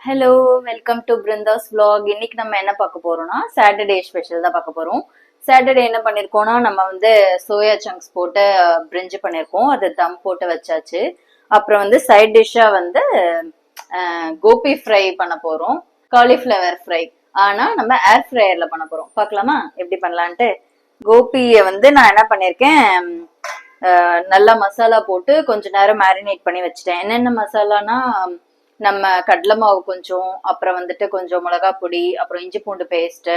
Hello, welcome to Brinda's vlog. இன்னைக்கு நம்ம என்ன பார்க்க போறோம்னா சாட்டர்டே ஸ்பெஷல் தான் பார்க்க போறோம். சாட்டர்டே என்ன பண்ணிருக்கோம்னா நம்ம வந்து சோயா சங்க்ஸ் போட்டு பிரிஞ்சு பண்ணிருக்கோம். அது தம் போட்டு வச்சாச்சு. அப்புறம் வந்து சைட் டிஷ்ஷா வந்து கோபி ஃப்ரை பண்ண போறோம். Cauliflower fry. ஆனா நம்ம ஏர் ஃப்ரையர்ல பண்ண போறோம். பார்க்கலாமா எப்படி பண்ணலான்ட்டு? கோபியை வந்து நான் என்ன பண்ணிருக்கேன், நல்லா மசாலா போட்டு கொஞ்ச நேரம் மேரினேட் பண்ணி வச்சுட்டேன். என்னென்ன மசாலானா நம்ம கடலை மாவு கொஞ்சம், அப்புறம் வந்துட்டு கொஞ்சம் மிளகா பொடி, அப்புறம் இஞ்சி பூண்டு பேஸ்ட்,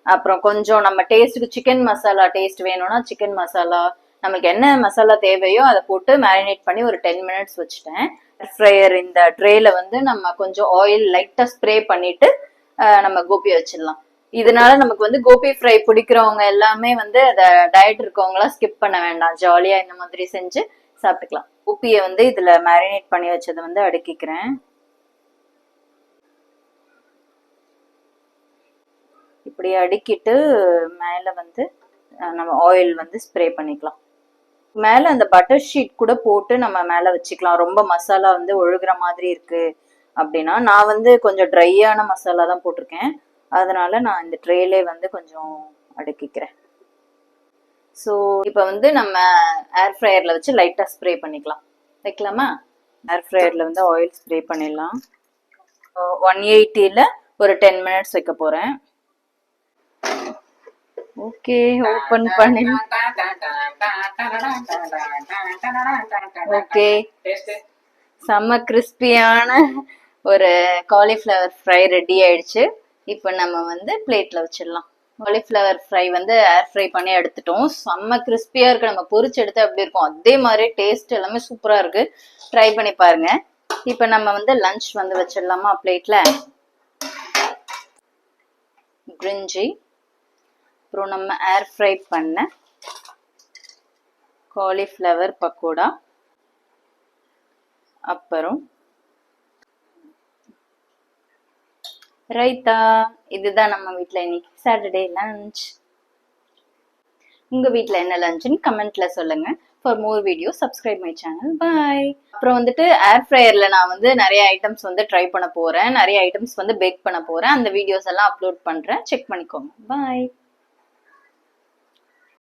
அப்புறம் கொஞ்சம் நம்ம டேஸ்ட்டுக்கு சிக்கன் மசாலா டேஸ்ட் வேணும்னா சிக்கன் மசாலா, நமக்கு என்ன மசாலா தேவையோ அதை போட்டு மேரினேட் பண்ணி ஒரு 10 மினிட்ஸ் வச்சுட்டேன். ஃப்ரையர் இந்த ட்ரேல வந்து நம்ம கொஞ்சம் ஆயில் லைட்டா ஸ்ப்ரே பண்ணிட்டு நம்ம கோபி வச்சிடலாம். இதனால நமக்கு வந்து கோபி ஃப்ரை பிடிக்கிறவங்க எல்லாமே வந்து அதை டயட் இருக்கவங்களாம் ஸ்கிப் பண்ண வேண்டாம். ஜாலியா இந்த மாதிரி செஞ்சு சாப்பிட்டுக்கலாம். கோபியை வந்து இதுல மேரினேட் பண்ணி வச்சதை வந்து அடுக்கிக்கிறேன். இப்படி அடுக்கிட்டு மேல வந்து நம்ம ஆயில் வந்து ஸ்ப்ரே பண்ணிக்கலாம். மேல அந்த பட்டர் ஷீட் கூட போட்டு நம்ம மேல வச்சுக்கலாம். ரொம்ப மசாலா வந்து ஒழுகுற மாதிரி இருக்கு அப்படின்னா, நான் வந்து கொஞ்சம் ட்ரையான மசாலா தான் போட்டிருக்கேன். அதனால நான் இந்த ட்ரேலே வந்து கொஞ்சம் அடுக்கிக்கிறேன். ஸோ இப்போ வந்து நம்ம ஏர் ஃப்ரையர்ல வச்சு லைட்டா ஸ்ப்ரே பண்ணிக்கலாம். வைக்கலாமா? ஏர் ஃப்ரையர்ல வந்து ஆயில் ஸ்ப்ரே பண்ணிடலாம். 180ல ஒரு 10 மினிட்ஸ் வைக்க போறேன். ஓகே, ஓபன் பண்ணி. ஓகே, செம்ம கிறிஸ்பியான ஒரு காலிஃப்ளவர் ஃப்ரை ரெடி ஆயிடுச்சு. இப்போ நம்ம வந்து பிளேட்ல வச்சிடலாம். காலிஃப்ளவர் ஃப்ரை வந்து ஏர் ஃப்ரை பண்ணி எடுத்துட்டோம். செம்ம கிறிஸ்பியா இருக்கு. நம்ம பொரிச்சு எடுத்து அப்படி இருக்கும், அதே மாதிரி டேஸ்ட் எல்லாமே சூப்பரா இருக்கு. ட்ரை பண்ணி பாருங்க. இப்போ நம்ம வந்து லஞ்ச் வந்து வச்சிடலாமா பிளேட்ல? பிரிஞ்சி, அப்புறம் நம்ம ஏர் ஃப்ரை பண்ண காலிஃப்ளவர் பக்கோடா, அப்புறம் ரைத்தா. இதுதான் நம்ம வீட்ல இன்னைக்கு சாட்டர்டே லஞ்ச். உங்க வீட்ல என்ன லஞ்ச்னு கமெண்ட்ல சொல்லுங்க. For more video subscribe my channel. Bye. அப்புறம் வந்துட்டு ஏர் ஃப்ரையர்ல நான் வந்து நிறைய ஐட்டம்ஸ் வந்து ட்ரை பண்ண போறேன். நிறைய ஐட்டம்ஸ் வந்து பேக் பண்ண போறேன். அந்த வீடியோஸ் எல்லாம் அப்லோட் பண்றேன். செக் பண்ணிக்கோங்க. பாய்.